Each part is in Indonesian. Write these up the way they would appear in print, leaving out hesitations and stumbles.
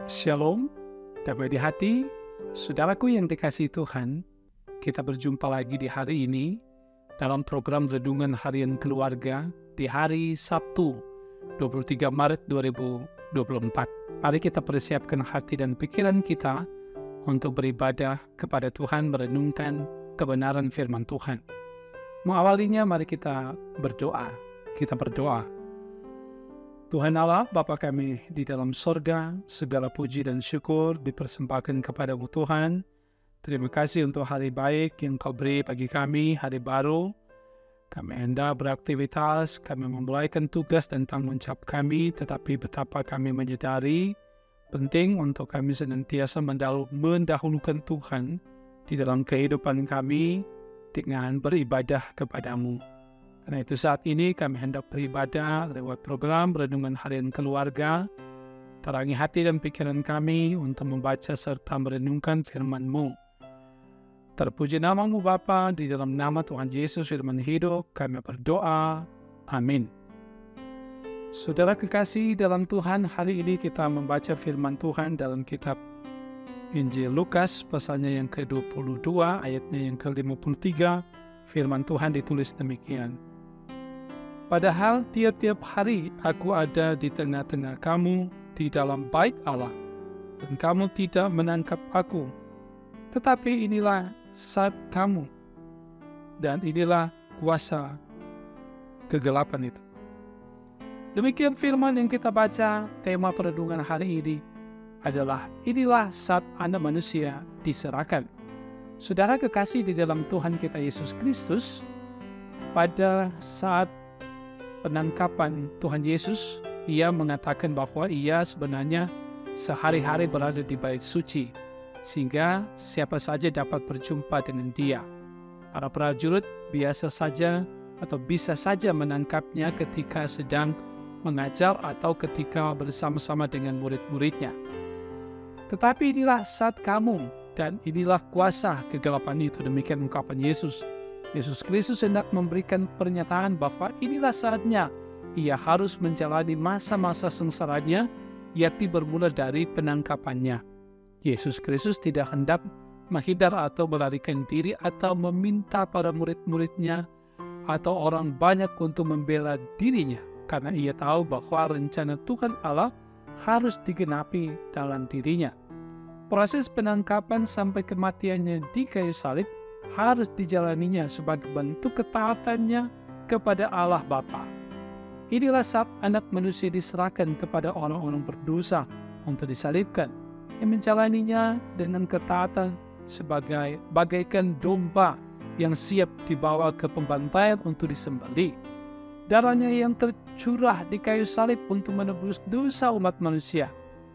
Shalom, damai di hati, saudaraku yang dikasihi Tuhan. Kita berjumpa lagi di hari ini dalam program Renungan Harian Keluarga di hari Sabtu 23 Maret 2024. Mari kita persiapkan hati dan pikiran kita untuk beribadah kepada Tuhan, merenungkan kebenaran firman Tuhan. Mengawalinya, mari kita berdoa. Tuhan Allah, Bapa kami di dalam sorga, segala puji dan syukur dipersembahkan kepadamu Tuhan. Terima kasih untuk hari baik yang Kau beri bagi kami, hari baru. Kami hendak beraktivitas, kami memulaikan tugas dan tanggung jawab kami, tetapi betapa kami menyadari penting untuk kami senantiasa mendahulukan Tuhan di dalam kehidupan kami dengan beribadah kepadamu. Karena itu saat ini kami hendak beribadah lewat program Renungan Harian Keluarga. Terangi hati dan pikiran kami untuk membaca serta merenungkan firman-Mu. Terpuji nama-Mu Bapa, di dalam nama Tuhan Yesus firman hidup kami berdoa. Amin. Saudara kekasih dalam Tuhan, hari ini kita membaca firman Tuhan dalam kitab Injil Lukas, pasalnya yang ke-22, ayatnya yang ke-53. Firman Tuhan ditulis demikian. Padahal tiap-tiap hari aku ada di tengah-tengah kamu di dalam bait Allah, dan kamu tidak menangkap aku. Tetapi inilah saat kamu, dan inilah kuasa kegelapan itu. Demikian firman yang kita baca. Tema perenungan hari ini adalah inilah saat Anak Manusia diserahkan. Saudara kekasih di dalam Tuhan kita Yesus Kristus, pada saat penangkapan Tuhan Yesus, Ia mengatakan bahwa Ia sebenarnya sehari-hari berada di bait suci, sehingga siapa saja dapat berjumpa dengan Dia. Para prajurit biasa saja atau bisa saja menangkapnya ketika sedang mengajar atau ketika bersama-sama dengan murid-muridnya. Tetapi inilah saat kamu, dan inilah kuasa kegelapan itu. Demikian ungkapan Yesus. Yesus Kristus hendak memberikan pernyataan bahwa inilah saatnya Ia harus menjalani masa-masa sengsaranya, yaitu bermula dari penangkapannya. Yesus Kristus tidak hendak menghindar atau melarikan diri atau meminta para murid-muridnya atau orang banyak untuk membela dirinya, karena Ia tahu bahwa rencana Tuhan Allah harus digenapi dalam dirinya. Proses penangkapan sampai kematiannya di kayu salib harus dijalaninya sebagai bentuk ketaatannya kepada Allah Bapa. Inilah saat Anak Manusia diserahkan kepada orang-orang berdosa untuk disalibkan, yang menjalaninya dengan ketaatan sebagai bagaikan domba yang siap dibawa ke pembantaian untuk disembelih. Darahnya yang tercurah di kayu salib untuk menebus dosa umat manusia,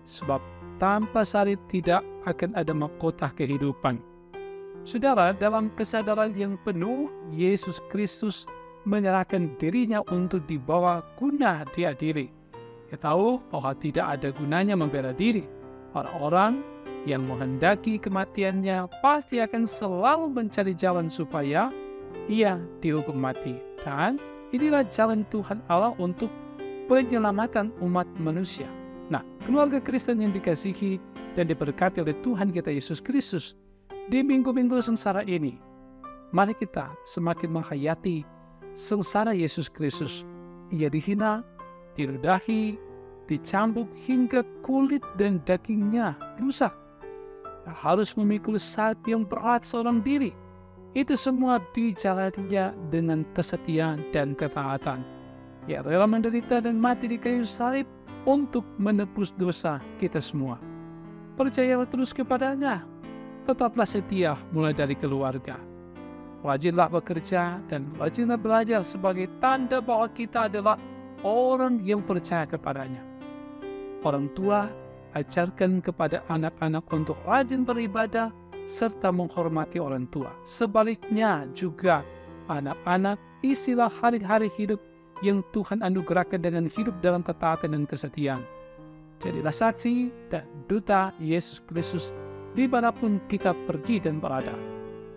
sebab tanpa salib tidak akan ada mahkota kehidupan. Saudara, dalam kesadaran yang penuh, Yesus Kristus menyerahkan dirinya untuk dibawa guna diadili. Dia tahu bahwa tidak ada gunanya membela diri. Orang-orang yang menghendaki kematiannya pasti akan selalu mencari jalan supaya ia dihukum mati. Dan inilah jalan Tuhan Allah untuk penyelamatan umat manusia. Nah, keluarga Kristen yang dikasihi dan diberkati oleh Tuhan kita Yesus Kristus, di minggu-minggu sengsara ini, mari kita semakin menghayati sengsara Yesus Kristus. Ia dihina, diludahi, dicambuk hingga kulit dan dagingnya rusak. Harus memikul salib yang berat seorang diri. Itu semua dijalaninya dengan kesetiaan dan ketaatan. Ia rela menderita dan mati di kayu salib untuk menebus dosa kita semua. Percayalah terus kepadanya. Tetaplah setia mulai dari keluarga. Rajinlah bekerja dan rajinlah belajar sebagai tanda bahwa kita adalah orang yang percaya kepadanya. Orang tua, ajarkan kepada anak-anak untuk rajin beribadah serta menghormati orang tua. Sebaliknya juga, anak-anak isilah hari-hari hidup yang Tuhan anugerahkan dengan hidup dalam ketaatan dan kesetiaan. Jadilah saksi dan duta Yesus Kristus dimanapun kita pergi dan berada.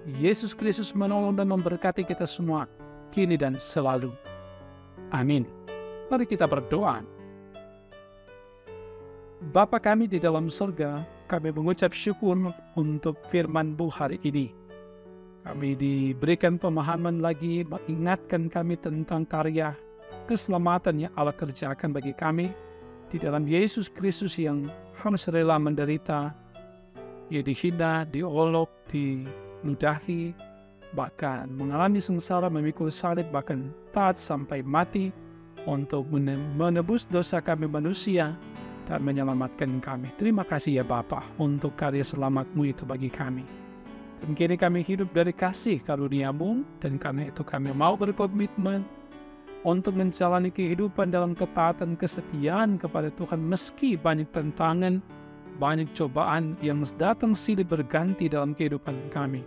Yesus Kristus menolong dan memberkati kita semua, kini dan selalu. Amin. Mari kita berdoa. Bapa kami di dalam surga, kami mengucap syukur untuk firman-Mu hari ini. Kami diberikan pemahaman lagi, mengingatkan kami tentang karya keselamatan yang Allah kerjakan bagi kami di dalam Yesus Kristus yang harus rela menderita. Ia dihina, diolok, diludahi, bahkan mengalami sengsara, memikul salib, bahkan taat sampai mati untuk menebus dosa kami manusia dan menyelamatkan kami. Terima kasih ya Bapa untuk karya selamat-Mu itu bagi kami. Dan kini kami hidup dari kasih karunia-Mu, dan karena itu kami mau berkomitmen untuk menjalani kehidupan dalam ketaatan kesetiaan kepada Tuhan meski banyak tantangan, banyak cobaan yang datang silih berganti dalam kehidupan kami.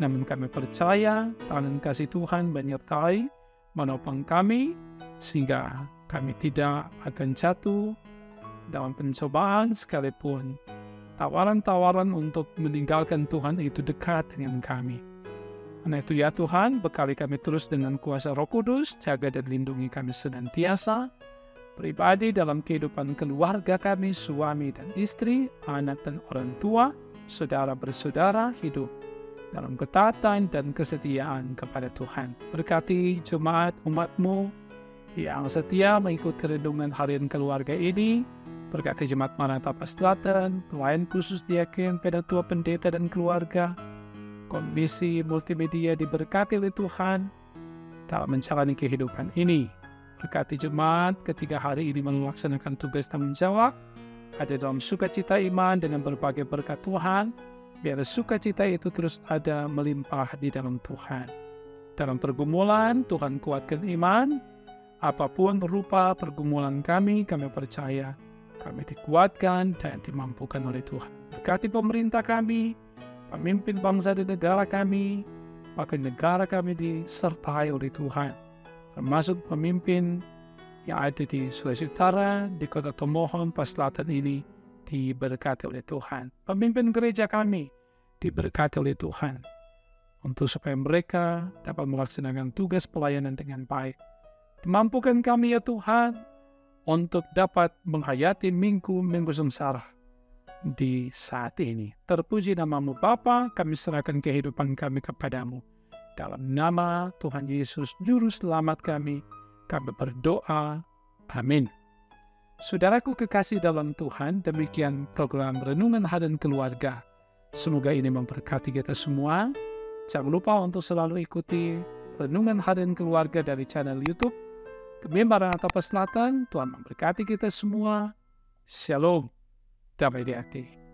Namun kami percaya tangan kasih Tuhan menyertai, menopang kami, sehingga kami tidak akan jatuh dalam pencobaan sekalipun. Tawaran-tawaran untuk meninggalkan Tuhan itu dekat dengan kami. Karena itu ya Tuhan, bekali kami terus dengan kuasa Roh Kudus, jaga dan lindungi kami senantiasa, pribadi dalam kehidupan keluarga kami, suami dan istri, anak dan orang tua, saudara bersaudara, hidup dalam ketaatan dan kesetiaan kepada Tuhan. Berkati jemaat umat-Mu yang setia mengikuti renungan harian keluarga ini. Berkati Jemaat Maranatha Selatan, pelayan khusus diaken, pedatua pendeta dan keluarga, komisi multimedia diberkati oleh Tuhan dalam menjalani kehidupan ini. Berkati jemaat ketika hari ini melaksanakan tugas tanggung jawab, ada dalam sukacita iman dengan berbagai berkat Tuhan, biar sukacita itu terus ada melimpah di dalam Tuhan. Dalam pergumulan, Tuhan kuatkan iman, apapun rupa pergumulan kami percaya kami dikuatkan dan dimampukan oleh Tuhan. Berkati pemerintah kami, pemimpin bangsa dan negara kami, bahkan negara kami disertai oleh Tuhan. Termasuk pemimpin yang ada di Sulawesi Utara, di Kota Tomohon, Selatan ini diberkati oleh Tuhan. Pemimpin gereja kami diberkati oleh Tuhan, untuk supaya mereka dapat melaksanakan tugas pelayanan dengan baik. Mampukan kami ya Tuhan, untuk dapat menghayati minggu sengsara di saat ini. Terpuji nama-Mu Bapa, kami serahkan kehidupan kami kepadamu. Dalam nama Tuhan Yesus, Juru Selamat kami berdoa. Amin. Saudaraku kekasih dalam Tuhan, demikian program Renungan Harian Keluarga. Semoga ini memberkati kita semua. Jangan lupa untuk selalu ikuti Renungan Harian Keluarga dari channel YouTube Gembala Maranatha Selatan. Tuhan memberkati kita semua. Shalom. Damai di hati.